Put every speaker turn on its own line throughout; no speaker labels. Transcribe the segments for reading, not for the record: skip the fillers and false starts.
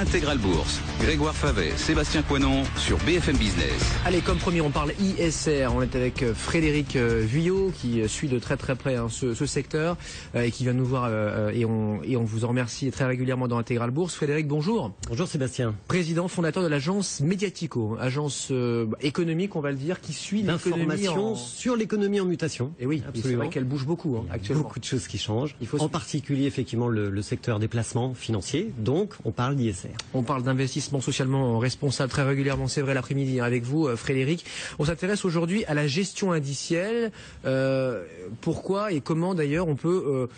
Intégral Bourse. Grégoire Favet, Sébastien Coinon sur BFM Business.
Allez, comme promis, on parle ISR. On est avec Frédéric Vuillot qui suit de très très près ce secteur et qui vient nous voir et on vous en remercie très régulièrement dans Intégral Bourse. Frédéric, bonjour.
Bonjour Sébastien.
Président fondateur de l'agence Mediatico, agence économique, on va le dire, qui suit
l'information sur l'économie en mutation.
Et oui, c'est vrai qu'elle bouge beaucoup actuellement.
Beaucoup de choses qui changent. En particulier effectivement le secteur des placements financiers. Donc on parle d'ISR.
On parle d'investissement socialement responsable très régulièrement, c'est vrai, l'après-midi avec vous, Frédéric. On s'intéresse aujourd'hui à la gestion indicielle. Pourquoi et comment d'ailleurs on peut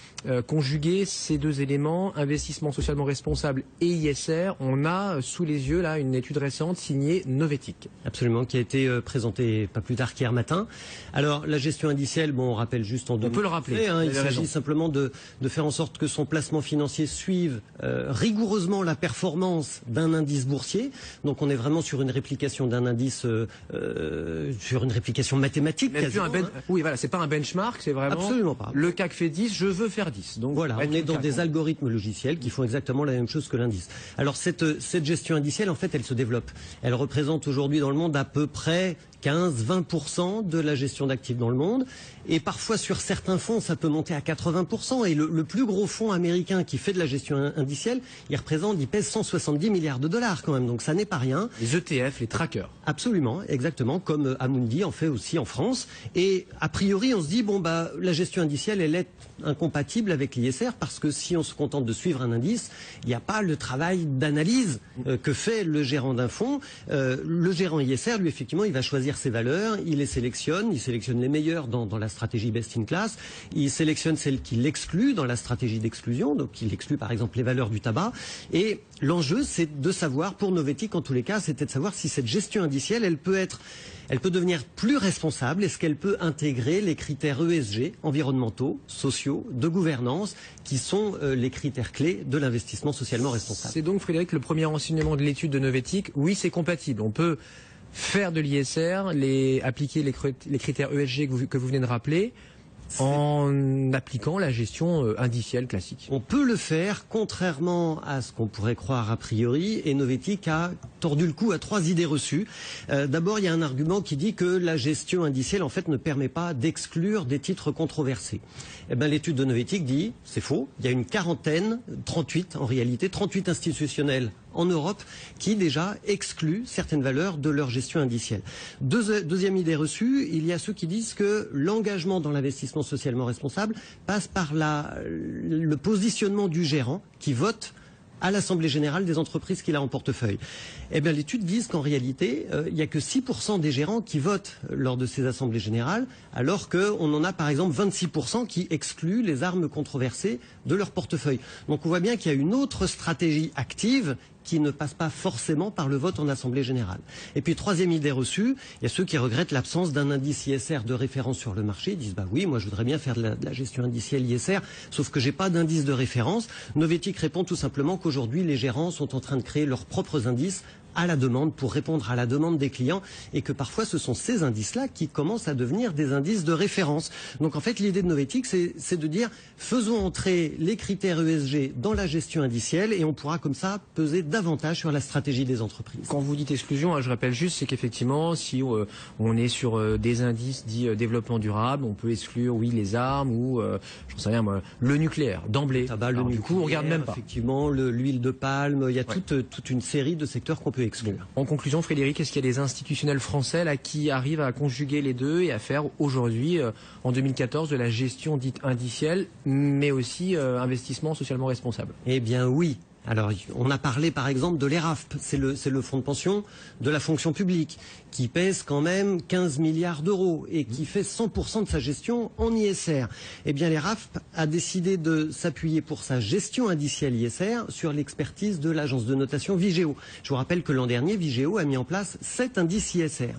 conjuguer ces deux éléments, investissement socialement responsable et ISR. On a sous les yeux là une étude récente signée Novetic.
Absolument, qui a été présentée pas plus tard qu'hier matin. Alors la gestion indicielle, bon, on rappelle juste en deux.
On peut le rappeler.
Il s'agit simplement de faire en sorte que son placement financier suive rigoureusement la performance d'un indice boursier. Donc on est vraiment sur une réplication d'un indice, sur une réplication mathématique.
Oui, voilà, c'est pas un benchmark, c'est vraiment.
Absolument pas.
Le CAC fait 10, je veux faire 10. Donc
voilà, on est dans des algorithmes logiciels qui font exactement la même chose que l'indice. Alors cette gestion indicielle, en fait, elle se développe. Elle représente aujourd'hui dans le monde à peu près 15-20% de la gestion d'actifs dans le monde. Et parfois, sur certains fonds, ça peut monter à 80%. Et le plus gros fonds américain qui fait de la gestion indicielle, il pèse 170 milliards de dollars quand même. Donc ça n'est pas rien.
Les ETF, les trackers.
Absolument, exactement, comme Amundi en fait aussi en France. Et a priori, on se dit, bon, bah, la gestion indicielle, elle est incompatible avec l'ISR parce que si on se contente de suivre un indice, il n'y a pas le travail d'analyse que fait le gérant d'un fonds. Le gérant ISR, lui, effectivement, il va choisir ses valeurs, il les sélectionne, il sélectionne les meilleures dans la stratégie best in class, il sélectionne celles qu'il exclut dans la stratégie d'exclusion, donc il exclut par exemple les valeurs du tabac. Et l'enjeu, c'est de savoir, pour Novetic en tous les cas, c'était de savoir si cette gestion indicielle, elle peut devenir plus responsable. Est-ce qu'elle peut intégrer les critères ESG, environnementaux, sociaux, de gouvernance, qui sont les critères clés de l'investissement socialement responsable.
C'est donc, Frédéric, le premier renseignement de l'étude de Novetic. Oui, c'est compatible. On peut faire de l'ISR, appliquer les critères ESG que vous venez de rappeler, en appliquant la gestion indicielle classique.
On peut le faire, contrairement à ce qu'on pourrait croire a priori, et Novetic a tordu le cou à 3 idées reçues. D'abord, il y a un argument qui dit que la gestion indicielle, en fait, ne permet pas d'exclure des titres controversés. Eh ben, l'étude de Novetic dit, c'est faux, il y a une quarantaine, 38 en réalité, 38 institutionnels en Europe qui déjà excluent certaines valeurs de leur gestion indicielle. Deuxième idée reçue, il y a ceux qui disent que l'engagement dans l'investissement socialement responsable passe par le positionnement du gérant qui vote à l'Assemblée générale des entreprises qu'il a en portefeuille. Eh bien, l'étude vise qu'en réalité, il n'y a que 6% des gérants qui votent lors de ces assemblées générales, alors qu'on en a par exemple 26% qui excluent les armes controversées de leur portefeuille. Donc on voit bien qu'il y a une autre stratégie active qui ne passe pas forcément par le vote en Assemblée générale. Et puis, troisième idée reçue, il y a ceux qui regrettent l'absence d'un indice ISR de référence sur le marché. Ils disent, bah oui, moi je voudrais bien faire de la gestion indicielle ISR, sauf que j'ai pas d'indice de référence. Novetic répond tout simplement qu'aujourd'hui, les gérants sont en train de créer leurs propres indices à la demande, pour répondre à la demande des clients, et que parfois ce sont ces indices-là qui commencent à devenir des indices de référence. Donc en fait, l'idée de Novetic, c'est de dire, faisons entrer les critères ESG dans la gestion indicielle, et on pourra comme ça peser davantage sur la stratégie des entreprises.
Quand vous dites exclusion, je rappelle juste, c'est qu'effectivement, si on est sur des indices dits développement durable, on peut exclure, oui, les armes ou, j'en sais rien moi, le nucléaire, d'emblée.
Du coup, on regarde même pas. Effectivement, l'huile de palme, il y a toute une série de secteurs qu'on peut exclure.
Bon. En conclusion, Frédéric, est-ce qu'il y a des institutionnels français là qui arrivent à conjuguer les deux et à faire aujourd'hui, en 2014, de la gestion dite indicielle, mais aussi investissement socialement responsable?
Eh bien oui. Alors, on a parlé par exemple de l'ERAFP, c'est le fonds de pension de la fonction publique, qui pèse quand même 15 milliards d'euros et qui fait 100% de sa gestion en ISR. Eh bien, l'ERAFP a décidé de s'appuyer pour sa gestion indicielle ISR sur l'expertise de l'agence de notation Vigeo. Je vous rappelle que l'an dernier, Vigeo a mis en place 7 indices ISR.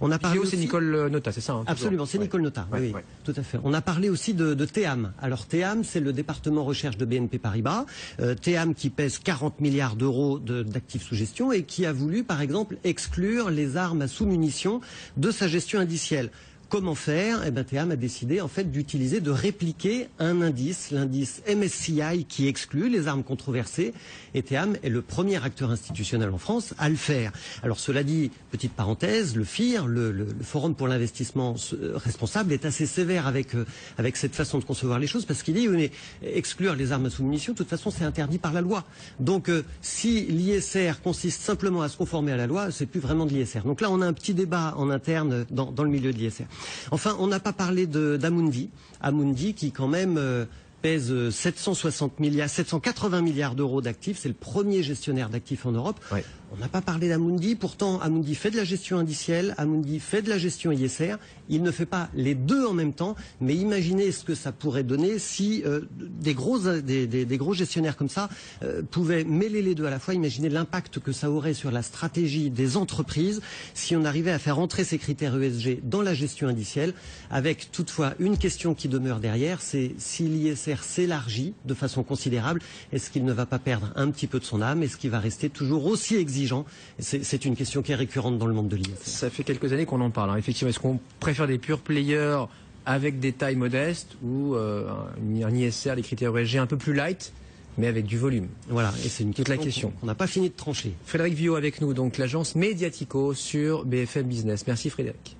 On a parlé
Vigeo, c'est Nicole Nota, c'est ça, hein,
absolument, c'est Nicole Nota, oui, tout à fait. On a parlé aussi de TEAM. Alors, TEAM, c'est le département recherche de BNP Paribas. TEAM qui pèse 40 milliards d'euros d'actifs sous gestion et qui a voulu, par exemple, exclure les armes à sous-munitions de sa gestion indicielle. comment faire? Théam a décidé en fait d'utiliser, de répliquer un indice, l'indice MSCI qui exclut les armes controversées. Et Théam est le premier acteur institutionnel en France à le faire. Alors cela dit, petite parenthèse, le FIR, le Forum pour l'investissement responsable, est assez sévère avec cette façon de concevoir les choses, parce qu'il dit oui, mais exclure les armes à sous-munitions, de toute façon c'est interdit par la loi. Donc si l'ISR consiste simplement à se conformer à la loi, c'est plus vraiment de l'ISR. Donc là on a un petit débat en interne dans le milieu de l'ISR. Enfin, on n'a pas parlé d'Amundi. Amundi qui quand même pèse 780 milliards d'euros d'actifs. C'est le premier gestionnaire d'actifs en Europe. Ouais. On n'a pas parlé d'Amundi. Pourtant, Amundi fait de la gestion indicielle. Amundi fait de la gestion ISR. Il ne fait pas les deux en même temps. Mais imaginez ce que ça pourrait donner si des gros gestionnaires comme ça pouvaient mêler les deux à la fois. Imaginez l'impact que ça aurait sur la stratégie des entreprises si on arrivait à faire entrer ces critères ESG dans la gestion indicielle. Avec toutefois une question qui demeure derrière, c'est si l'ISR s'élargit de façon considérable, est-ce qu'il ne va pas perdre un petit peu de son âme? Est-ce qu'il va rester toujours aussi exigeant? C'est une question qui est récurrente dans le monde de l'ISR.
Ça fait quelques années qu'on en parle. Effectivement, est-ce qu'on préfère des pure players avec des tailles modestes ou un ISR, des critères ESG un peu plus light, mais avec du volume?
Voilà, et c'est toute
la question.
On n'a pas fini de trancher.
Frédéric Villot avec nous, donc l'agence Mediatico sur BFM Business. Merci Frédéric.